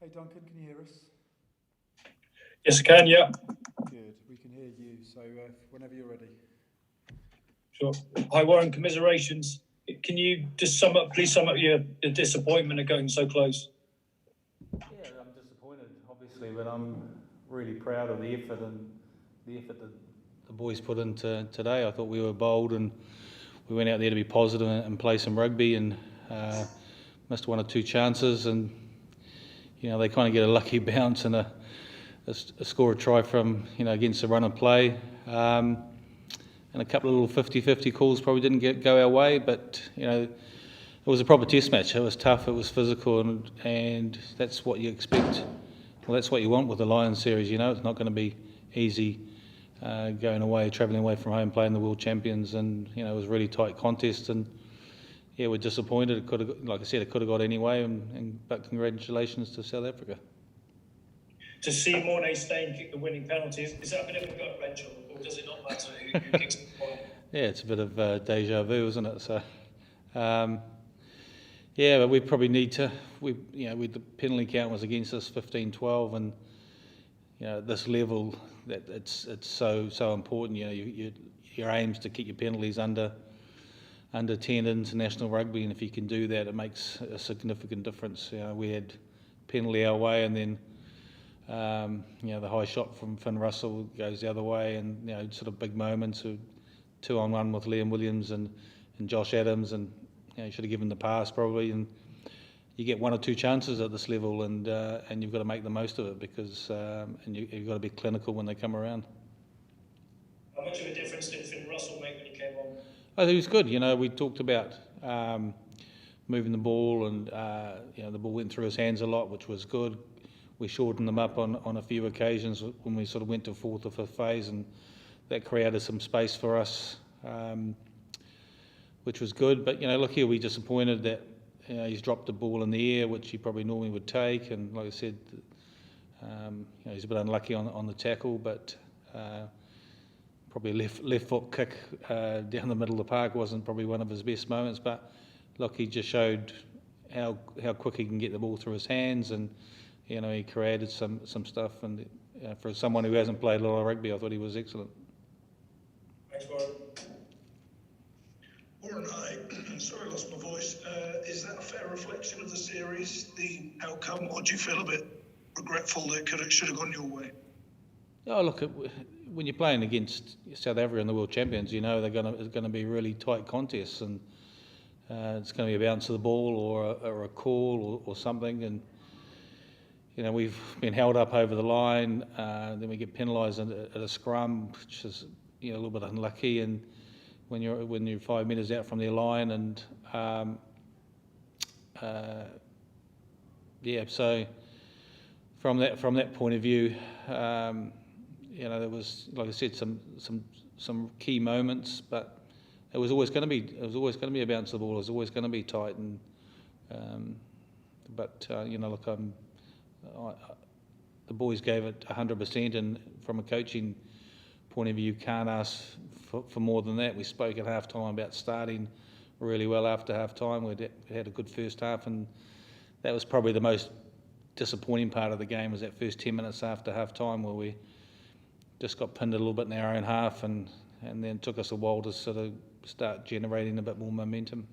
Hey Duncan, can you hear us? Yes, I can. Yeah, Good, we can hear you. So whenever you're ready. sure. Hi, Warren. Commiserations. Can you just please sum up your disappointment of going so close? Yeah, I'm disappointed, obviously, but I'm really proud of the effort that the boys put into today. I thought we were bold and we went out there to be positive and play some rugby and missed one or two chances, and they kind of get a lucky bounce and score a try from against the run and play. And a couple of little 50-50 calls probably didn't go our way, but it was a proper test match. It was tough, it was physical, and that's what you expect. Well, that's what you want with the Lions series. It's not going to be easy going away, travelling away from home, playing the world champions, and it was a really tight contest. And yeah, we're disappointed. It could have, like I said, it could have got anyway. But congratulations to South Africa. To see Mornay Stain kick the winning penalty, is that a bit of a gut wrench, or does it not matter who kicks the point? Yeah, it's a bit of deja vu, isn't it? So, yeah, but we probably need to. The penalty count was against us 15-12, and at this level, that it's so important. Your aim's to keep your penalties under 10 international rugby, and if you can do that, it makes a significant difference. We had penalty our way, and then the high shot from Finn Russell goes the other way, and sort of big moments of 2-on-1 with Liam Williams and Josh Adams, and you should have given the pass probably. And you get one or two chances at this level, and you've got to make the most of it because you've got to be clinical when they come around. How much of a difference did Finn Russell make when he came on? I think it was good. We talked about moving the ball, and the ball went through his hands a lot, which was good. We shortened them up on a few occasions when we sort of went to fourth or fifth phase, and that created some space for us, which was good. But look here, we're disappointed that he's dropped the ball in the air, which he probably normally would take, and like I said, he's a bit unlucky on the tackle, but probably left foot kick down the middle of the park wasn't probably one of his best moments. But look, he just showed how quick he can get the ball through his hands, and he created some stuff. And for someone who hasn't played a lot of rugby, I thought he was excellent. Thanks, Warren. Warren, hi. Sorry I lost my voice. Is that a fair reflection of the series, the outcome, or do you feel a bit regretful that it should have gone your way? Oh, look, when you're playing against South Africa and the world champions, it's going to be really tight contests, and it's going to be a bounce of the ball or a call or something. And we've been held up over the line, then we get penalised at a scrum, which is a little bit unlucky. And when you're 5 metres out from their line, and so from that point of view, there was, like I said, some key moments, but it was always going to be a bounce of the ball. It was always going to be tight, and look, the boys gave it 100%, and from a coaching point of view, you can't ask for more than that. We spoke at half time about starting really well after half time. We had a good first half, and that was probably the most disappointing part of the game, was that first 10 minutes after half time, where we just got pinned a little bit in our own half, and then it took us a while to sort of start generating a bit more momentum.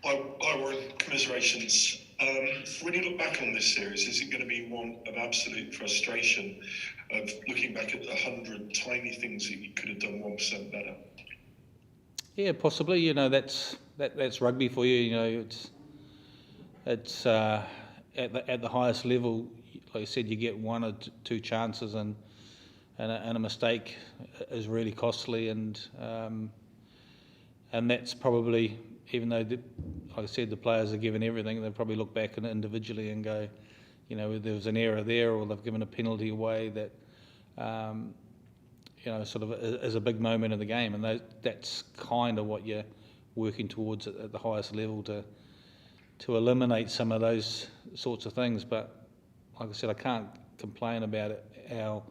Hi Warren, commiserations. When you look back on this series, is it going to be one of absolute frustration of looking back at 100 tiny things that you could have done 1% better? Yeah, possibly. That's rugby for you. It's at the highest level. Like I said, you get one or two chances, and a mistake is really costly, and that's probably, even though, like I said, the players are given everything, they probably look back individually and go, there was an error there, or they've given a penalty away that, sort of is a big moment in the game, and that's kind of what you're working towards at the highest level, to eliminate some of those sorts of things. But like I said, I can't complain about our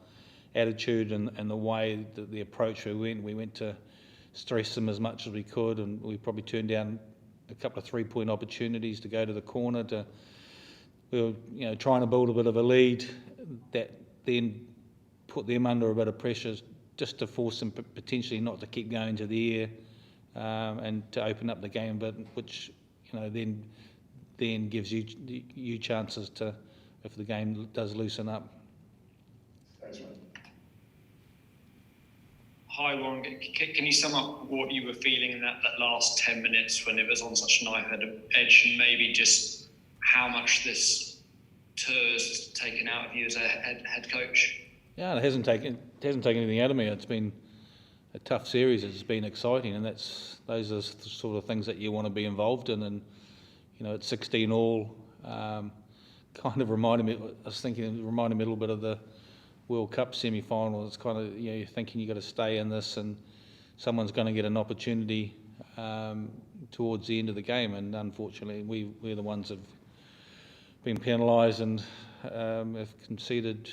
attitude and the way the approach we went to stress them as much as we could, and we probably turned down a couple of 3-point opportunities to go to the corner. We were trying to build a bit of a lead that then put them under a bit of pressure, just to force them potentially not to keep going to the air and to open up the game a bit, which then gives you chances to, if the game does loosen up. Thanks, man. Hi Warren, can you sum up what you were feeling in that last 10 minutes when it was on such a knife edge, and maybe just how much this tour's taken out of you as a head coach? Yeah, it hasn't taken anything out of me. It's been a tough series. It's been exciting, and those are the sort of things that you want to be involved in. And it's 16 all. Kind of reminded me. I was thinking it reminded me a little bit of the World Cup semi-final. It's kind of you're thinking you got to stay in this, and someone's going to get an opportunity towards the end of the game. And unfortunately, we're the ones that have been penalised and have conceded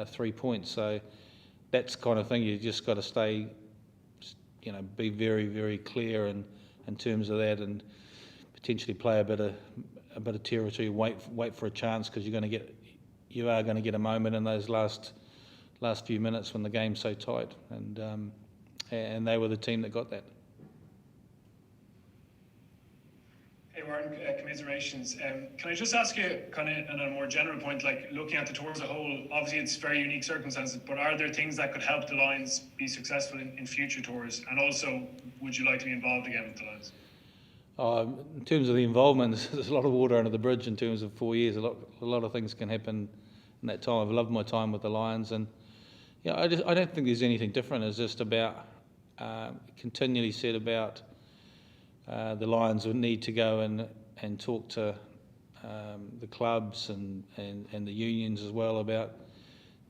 3 points. So that's the kind of thing you just got to stay, be very, very clear in terms of that, and potentially play a bit of territory. Wait for a chance, because you are going to get a moment in those last few minutes when the game's so tight, and they were the team that got that. Hey Warren, commiserations. Can I just ask you, kind of on a more general point, like looking at the tour as a whole, obviously it's very unique circumstances, but are there things that could help the Lions be successful in future tours? And also, would you like to be involved again with the Lions? In terms of the involvement, there's a lot of water under the bridge in terms of 4 years. A lot of things can happen in that time. I've loved my time with the Lions, and I don't think there's anything different. It's just about continually said about the Lions would need to go and talk to the clubs and the unions as well about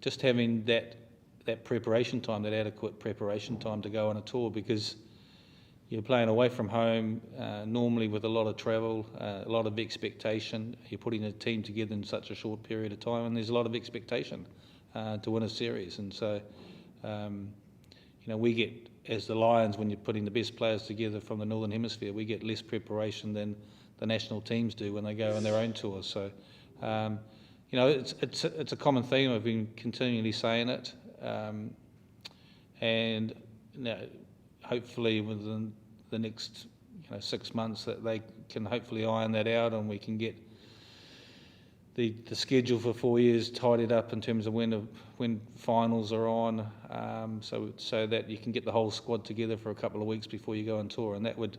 just having that preparation time, that adequate preparation time to go on a tour, because you're playing away from home, normally with a lot of travel, a lot of expectation. You're putting a team together in such a short period of time, and there's a lot of expectation to win a series. And so, we get, as the Lions, when you're putting the best players together from the Northern Hemisphere, we get less preparation than the national teams do when they go on their own tours. So, it's a common theme. I've been continually saying it, and hopefully within the next 6 months that they can hopefully iron that out, and we can get the schedule for 4 years tidied up in terms of when finals are on, so that you can get the whole squad together for a couple of weeks before you go on tour, and that would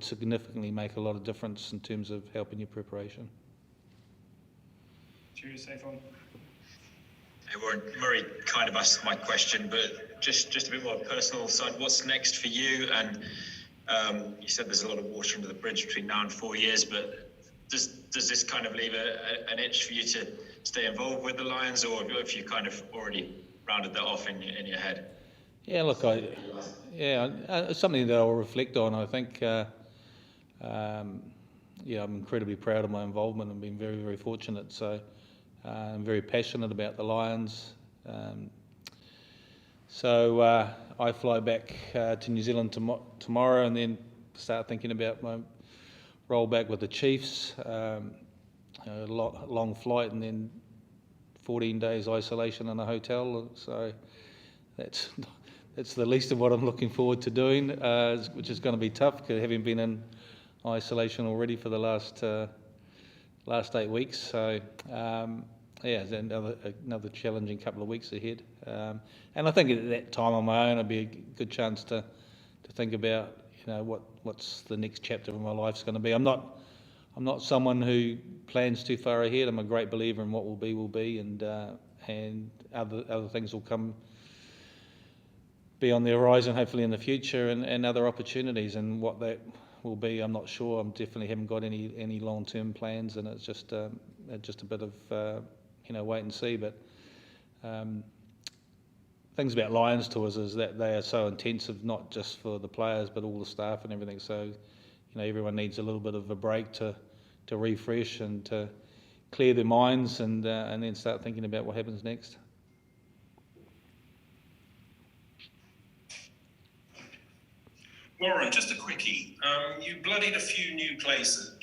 significantly make a lot of difference in terms of helping your preparation. Cheers, safe on. Hey Warren, Murray kind of asked my question, but just a bit more personal side. What's next for you? And you said there's a lot of water under the bridge between now and 4 years, but does this kind of leave an itch for you to stay involved with the Lions, or have you kind of already rounded that off in your head? Yeah, look, it's something that I'll reflect on. I think, I'm incredibly proud of my involvement and been very, very fortunate. So I'm very passionate about the Lions. So I fly back to New Zealand tomorrow, and then start thinking about my roll back with the Chiefs. A long flight, and then 14 days isolation in a hotel. So that's the least of what I'm looking forward to doing, which is going to be tough, because having been in isolation already for the last 8 weeks. So it's another challenging couple of weeks ahead. And I think at that time on my own, it'd be a good chance to think about what's the next chapter of my life's going to be. I'm not someone who plans too far ahead. I'm a great believer in what will be, and other things will be on the horizon, hopefully in the future, and other opportunities, and what that will be, I'm not sure. I definitely haven't got any long-term plans, and it's just a bit of wait and see. But things about Lions tours is that they are so intensive, not just for the players but all the staff and everything. So everyone needs a little bit of a break to refresh and to clear their minds, and then start thinking about what happens next. Warren, just a quickie. You bloodied a few new players.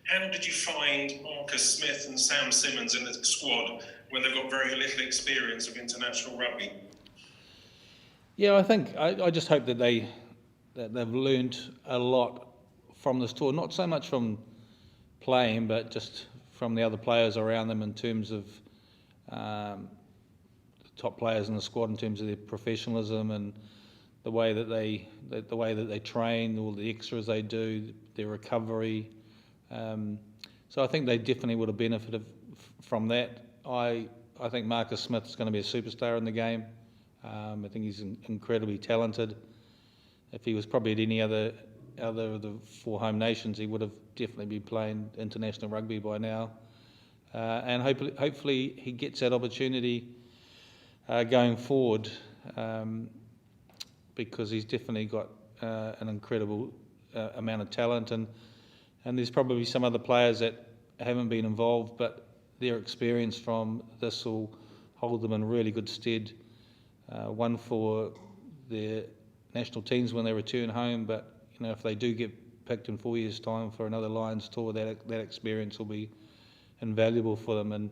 How did you find Marcus Smith and Sam Simmons in the squad when they've got very little experience of international rugby? Yeah, I think I just hope that they've learned a lot from this tour, not so much from playing, but just from the other players around them in terms of the top players in the squad, in terms of their professionalism and the way that they train, all the extras they do, their recovery. So I think they definitely would have benefited from that. I think Marcus Smith is going to be a superstar in the game. I think he's incredibly talented. If he was probably at any other of the four home nations, he would have definitely been playing international rugby by now. And hopefully he gets that opportunity going forward, because he's definitely got an incredible amount of talent, and there's probably some other players that haven't been involved, but their experience from this will hold them in really good stead. One for their national teams when they return home, but if they do get picked in 4 years' time for another Lions tour, that experience will be invaluable for them. And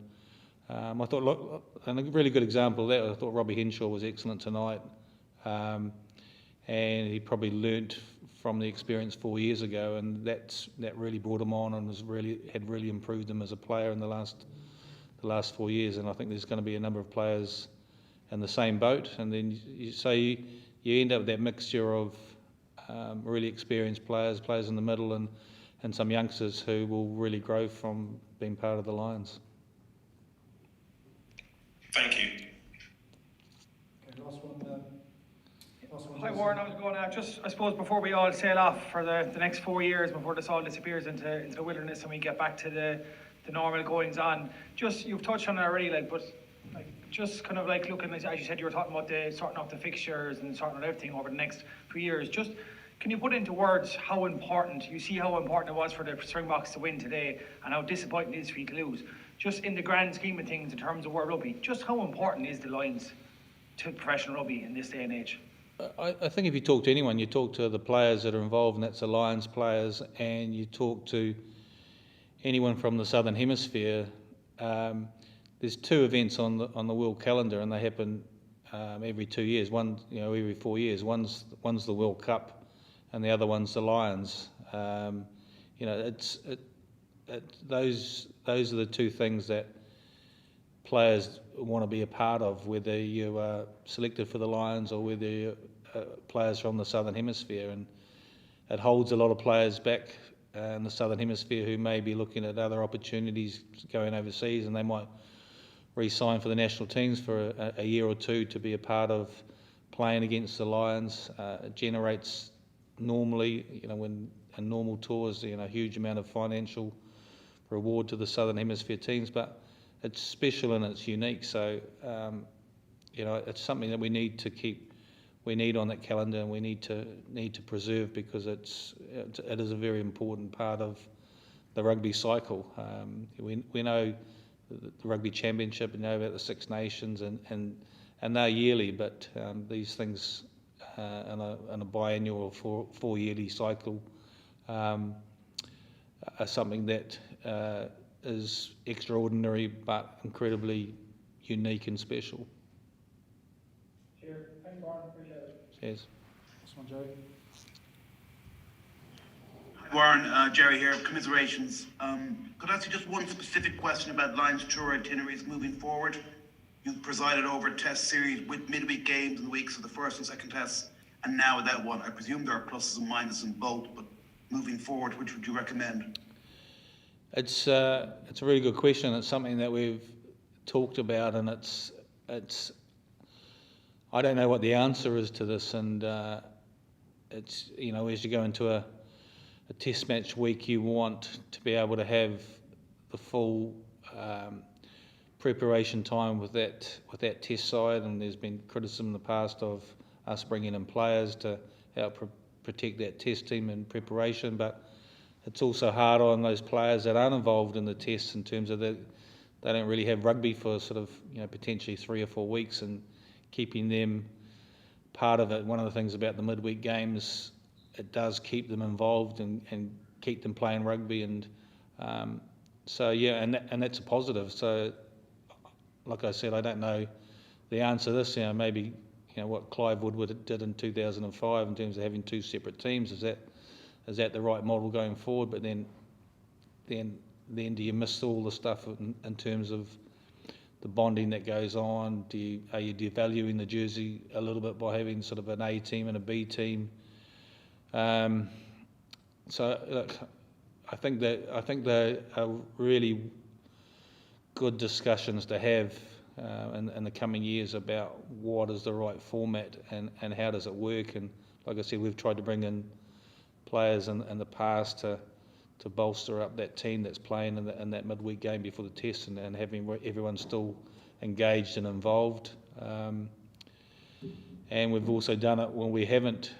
I thought, and a really good example of that, I thought Robbie Henshaw was excellent tonight, and he probably learnt from the experience 4 years ago, and that really brought him on and had really improved him as a player in the last 4 years. And I think there's going to be a number of players in the same boat, and then you end up with that mixture of really experienced players in the middle, and some youngsters who will really grow from being part of the Lions. Thank you. Okay, last one. Hi Warren, I was going I suppose before we all sail off for the next 4 years, before this all disappears into the wilderness and we get back to the normal goings on, just, you've touched on it already, just kind of looking, as you said, you were talking about sorting out the fixtures and sorting out everything over the next few years. Just, can you put into words how important it was for the Springboks to win today, and how disappointing it is for you to lose? Just in the grand scheme of things, in terms of world rugby, just how important is the Lions to professional rugby in this day and age? I think if you talk to anyone, you talk to the players that are involved, and that's the Lions players, and you talk to anyone from the Southern Hemisphere. There's two events on the world calendar, and they happen every 2 years. One, every 4 years. One's the World Cup, and the other one's the Lions. Those are the two things that players want to be a part of, whether you are selected for the Lions or whether you're players from the Southern Hemisphere. And it holds a lot of players back in the Southern Hemisphere who may be looking at other opportunities going overseas, and they might re-sign for the national teams for a year or two to be a part of playing against the Lions. It generates normally, when in normal tours, a huge amount of financial reward to the Southern Hemisphere teams, but it's special and it's unique. So, it's something that we need to keep. We need on that calendar, and we need to preserve, because it is a very important part of the rugby cycle. We know the Rugby Championship, we know about the Six Nations, and they're yearly, but these things in a biannual or four yearly cycle are something that is extraordinary but incredibly unique and special. Cheers. Thanks, Warren. Appreciate it. Cheers. Last one, Joe. Warren, Jerry here, commiserations. Could I ask you just one specific question about Lions tour itineraries moving forward? You've presided over test series with midweek games in the weeks of the first and second tests, and now with that one. I presume there are pluses and minuses in both, but moving forward, which would you recommend? It's a really good question. It's something that we've talked about, and it's I don't know what the answer is to this, and it's, as you go into a test match week, you want to be able to have the full preparation time with that test side, and there's been criticism in the past of us bringing in players to help protect that test team in preparation, but it's also hard on those players that aren't involved in the tests, in terms of they don't really have rugby for sort of potentially 3 or 4 weeks, and keeping them part of it. One of the things about the midweek games it does keep them involved and keep them playing rugby, and so yeah, and that's a positive. So, like I said, I don't know the answer to this. Maybe what Clive Woodward did in 2005 in terms of having two separate teams. Is that the right model going forward? But then do you miss all the stuff in terms of the bonding that goes on? Are you devaluing the jersey a little bit by having sort of an A team and a B team? So look, I think there are really good discussions to have in the coming years about what is the right format and how does it work. And like I said, we've tried to bring in players in the past to bolster up that team that's playing in that midweek game before the test, and having everyone still engaged and involved. And we've also done it when we haven't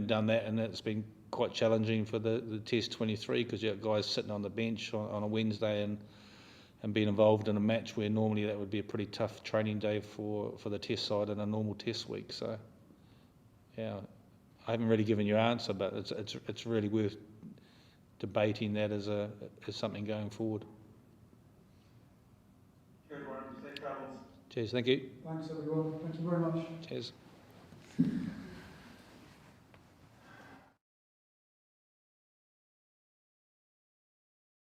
done that, and it's been quite challenging for the Test 23, because you've got guys sitting on the bench on a Wednesday and being involved in a match where normally that would be a pretty tough training day for the Test side in a normal Test week. So yeah, I haven't really given you an answer, but it's really worth debating that as something going forward. Cheers, Warren. Safe travels. Cheers, thank you. Thanks, everyone. Thank you very much. Cheers.